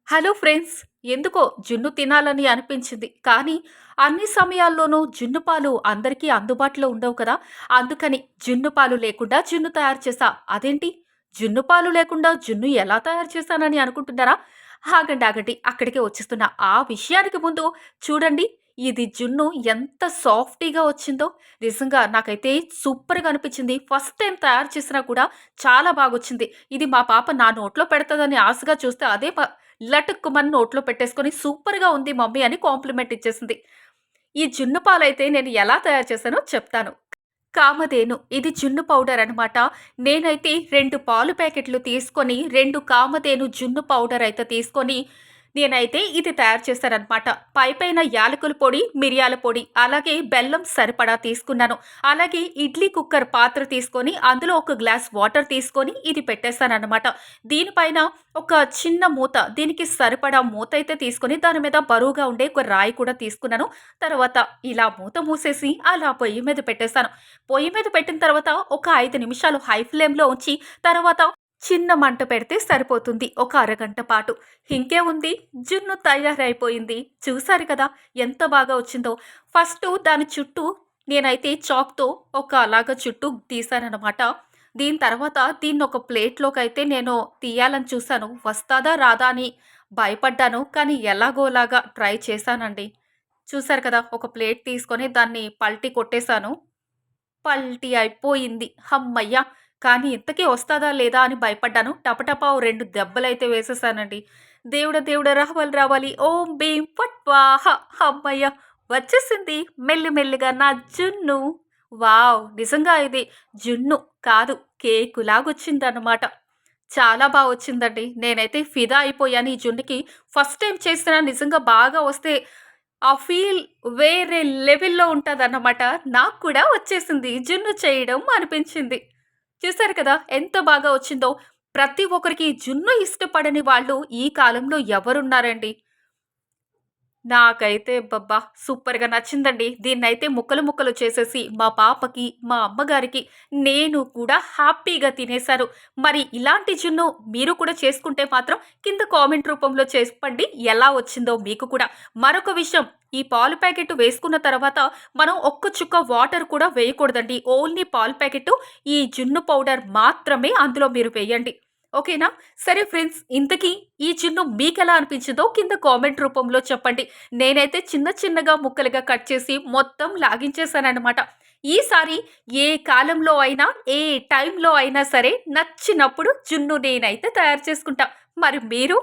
Hello friends! ఎందుకో జున్ను తినాలని అనిపించింది. కానీ అన్ని సమయాల్లోనూ జున్ను పాలు అందరికీ అందుబాటులో ఉండవు కదా! అందుకని జున్ను పాలు లేకుండా జున్ను తయారు చేశా. అదేంటి? జున్ను పాలు లేకుండా జున్ను ఎలా తయారు చేశానని అనుకుంటున్నారా? ఆగండి, ఆగండి. అక్కడికే వచ్చేస్తున్నా. ఆ విషయానికి ముందు చూడండి. ఇది జున్ను ఎంత సాఫ్టీగా వచ్చిందో. నిజంగా నాకైతే సూపర్‌గా అనిపించింది. ఫస్ట్ టైమ్ తయారు చేసినా కూడా చాలా బాగొచ్చింది. ఇది మా పాప నా నోట్లో పెడతదని ఆశగా చూస్తే అదే లటుక్కుమని నోట్లో పెట్టేసుకొని సూపర్‌గా ఉంది మమ్మీ అని కాంప్లిమెంట్ ఇచ్చేసింది. ఈ జున్ను పాలైతే నేను ఎలా తయారు చేశానో చెప్తాను. కామధేను ఇది జున్ను పౌడర్ అనమాట. నేనైతే 2 పాలు ప్యాకెట్లు తీసుకొని, 2 కామధేను జున్ను పౌడర్ అయితే తీసుకొని, నేనైతే ఇది తయారు చేశాననమాట. పైపైన యాలకుల పొడి, మిరియాల పొడి, అలాగే బెల్లం సరిపడా తీసుకున్నాను. అలాగే ఇడ్లీ కుక్కర్ పాత్ర తీసుకొని, అందులో ఒక గ్లాస్ వాటర్ తీసుకొని ఇది పెట్టేసాననమాట. దీనిపైన ఒక చిన్న మూత, దీనికి సరిపడా మూత అయితే తీసుకొని, దాని మీద బరువుగా ఉండే ఒక రాయి కూడా తీసుకున్నాను. తర్వాత ఇలా మూత మూసేసి అలా పొయ్యి మీద పెట్టేసాను. పొయ్యి మీద పెట్టిన తర్వాత ఒక 5 నిమిషాలు హై ఫ్లేమ్‌లో ఉంచి, తర్వాత చిన్న మంట పెడితే సరిపోతుంది. ఒక అరగంట పాటు. ఇంకేముంది జున్ను తయారైపోయింది. చూసారు కదా! ఎంత బాగా వచ్చిందో. ఫస్టు దాని చుట్టూ నేనైతే చాక్‌తో ఒక అలాగా చుట్టూ తీశాననమాట. దీని తర్వాత దీన్నొక ప్లేట్‌లోకైతే నేను తీయాలని చూసాను. వస్తాదా? రాదా? అని భయపడ్డాను. కానీ ఎలాగోలాగా ట్రై చేశానండి. చూసారు కదా! ఒక ప్లేట్ తీసుకొని దాన్ని పల్టీ కొట్టేశాను. పల్టీ అయిపోయింది. హమ్మయ్య! కానీ ఇంతకీ వస్తదా లేదా అని భయపడ్డాను. టపటపా ఓ 2 దెబ్బలైతే వేసేసానండి. దేవుడా! దేవుడా! రావాలి రావాలి. ఓం భీం ఫట్ స్వాహ హమ్మయ్య! వచ్చేసింది మెల్లి మెల్లిగా నా జున్ను. వావ్! నిజంగా ఇది జున్ను కాదు కేకులాగొచ్చిందనమాట. చాలా వచ్చిందండి. నేనైతే ఫిదా అయిపోయాను ఈ జున్నుకి. ఫస్ట్ టైమ్ చేసినా నిజంగా బాగా వస్తే ఆ ఫీల్ వేరే లెవెల్‌లో ఉంటదన్నమాట. నాకు కూడా వచ్చేసింది. జున్ను చేయడం అనిపించింది. చూసారు కదా! ఎంత బాగా వచ్చిందో. ప్రతి ఒక్కరికి జున్ను ఇష్టపడని వాళ్ళు ఈ కాలంలో ఎవరున్నారండి? నాకైతే అబ్బబ్బా! సూపర్‌గా నచ్చిందండి. దీన్నైతే ముక్కలు, ముక్కలు చేసేసి మా పాపకి, మా అమ్మగారికి, నేను కూడా హ్యాపీగా తినేసాను. మరి ఇలాంటి జున్ను మీరు కూడా చేసుకుంటే మాత్రం కింద కామెంట్ రూపంలో చెప్పండి ఎలా వచ్చిందో మీకు కూడా. మరొక విషయం ఈ పాలు ప్యాకెట్ వేసుకున్న తర్వాత మనం ఒక్క చుక్క వాటర్ కూడా వేయకూడదండి. ఓన్లీ పాలు ప్యాకెట్టు, ఈ జున్ను పౌడర్ మాత్రమే అందులో మీరు వేయండి. ఓకేనా? సరే ఫ్రెండ్స్, ఇంతకీ ఈ జున్ను మీకెలా అనిపించిందో కింద కామెంట్ రూపంలో చెప్పండి. నేనైతే చిన్న చిన్నగా ముక్కలుగా కట్ చేసి మొత్తం లాగించేసాననమాట. ఈసారి ఏ కాలంలో అయినా, ఏ టైంలో అయినా సరే నచ్చినప్పుడు జున్ను నేనైతే తయారు చేసుకుంటా. మరి మీరు?